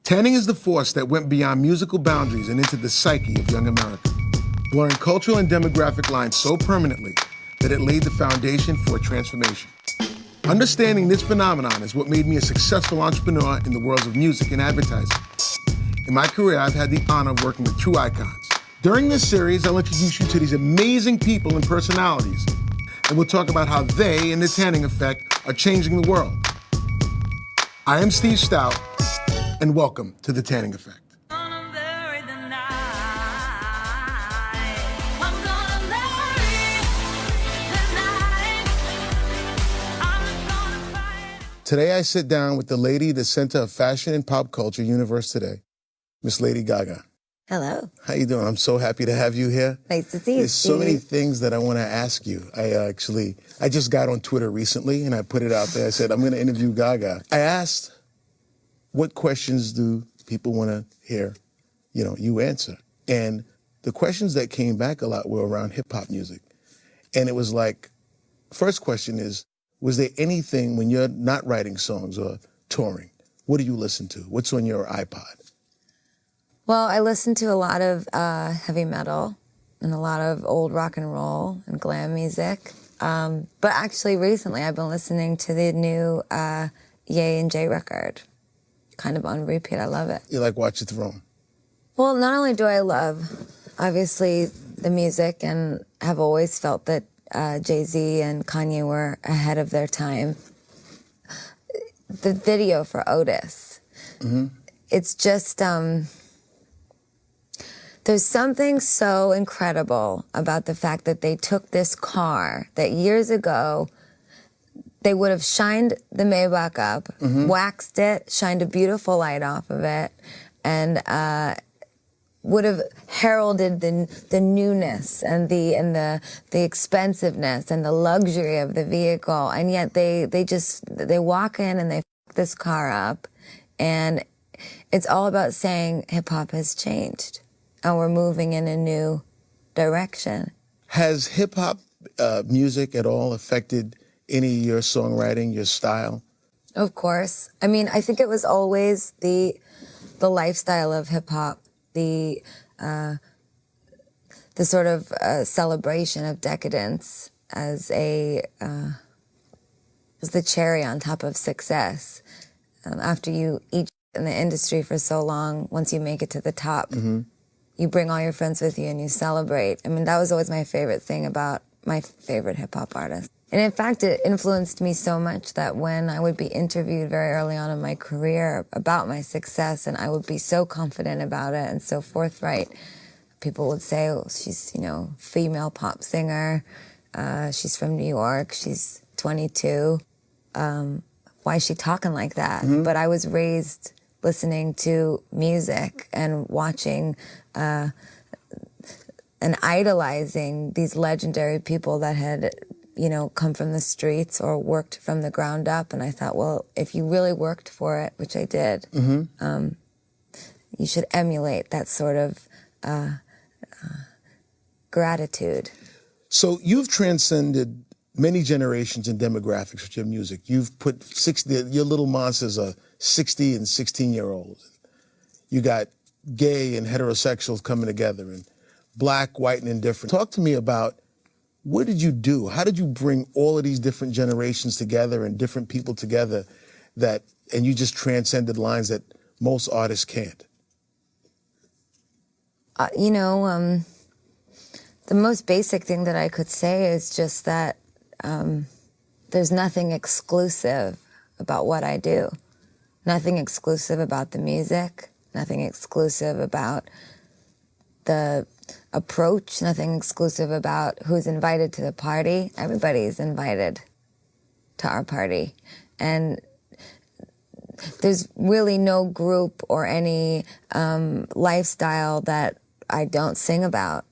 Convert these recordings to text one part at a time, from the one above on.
Tanning is the force that went beyond musical boundaries and into the psyche of young America, blurring cultural and demographic lines so permanently that it laid the foundation for a transformation. Understanding this phenomenon is what made me a successful entrepreneur in the worlds of music and advertising. In my career, I've had the honor of working with true icons. During this series, I'll introduce you to these amazing people and personalities, and we'll talk about how they and the tanning effect are changing the world. I am Steve Stout, and welcome to the Tanning Effect. Today I sit down with the lady at the center of fashion and pop culture universe today, Miss Lady Gaga. Hello. How you doing? I'm so happy to have you here. Nice to see you, There's Steve. so many things that I want to ask you. I just got on Twitter recently and I put it out there. I said, I'm going to interview Gaga. I asked, what questions do people want to hear, you answer? And the questions that came back a lot were around hip hop music. And it was like, first question is, was there anything when you're not writing songs or touring, what do you listen to? What's on your iPod? Well, I listen to a lot of heavy metal and a lot of old rock and roll and glam music. But actually recently I've been listening to the new Ye and Jay record, kind of on repeat. I love it. You like Watch Your Throne? Well, not only do I love, obviously, the music and have always felt that Jay-Z and Kanye were ahead of their time. The video for Otis, it's just, there's something so incredible about the fact that they took this car that years ago, they would have shined the Maybach up, waxed it, shined a beautiful light off of it, and would have heralded the newness and the expensiveness and the luxury of the vehicle, and yet they walk in and they f this car up, and it's all about saying hip hop has changed and we're moving in a new direction. Has hip hop music at all affected any of your songwriting, your style? Of course. I mean, I think it was always the lifestyle of hip hop. The sort of celebration of decadence as the cherry on top of success. After you eat in the industry for so long, once you make it to the top, you bring all your friends with you and you celebrate. I mean, that was always my favorite thing about my favorite hip hop artist. And in fact, it influenced me so much that when I would be interviewed very early on in my career about my success, and I would be so confident about it and so forthright, people would say, oh, she's, female pop singer, she's from New York, she's 22, why is she talking like that? But I was raised listening to music and watching and idolizing these legendary people that had come from the streets or worked from the ground up. And I thought, well, if you really worked for it, which I did, you should emulate that sort of gratitude. So you've transcended many generations and demographics with your music. You've put your little monsters are 60 and 16-year-olds. You got gay and heterosexuals coming together and black, white, and indifferent. Talk to me about, what did you do? How did you bring all of these different generations together and different people together and you just transcended lines that most artists can't? The most basic thing that I could say is just that there's nothing exclusive about what I do. Nothing exclusive about the music, nothing exclusive about the approach, nothing exclusive about who's invited to the party. Everybody's invited to our party. And there's really no group or any lifestyle that I don't sing about.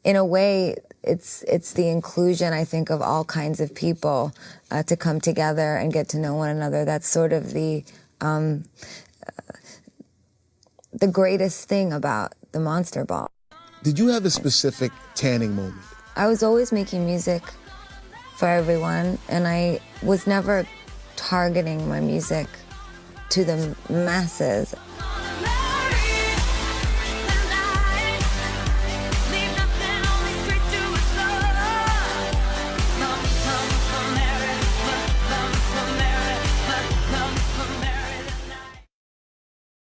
In a way, it's the inclusion, I think, of all kinds of people to come together and get to know one another. That's sort of the greatest thing about the Monster Ball. Did you have a specific tanning moment? I was always making music for everyone, and I was never targeting my music to the masses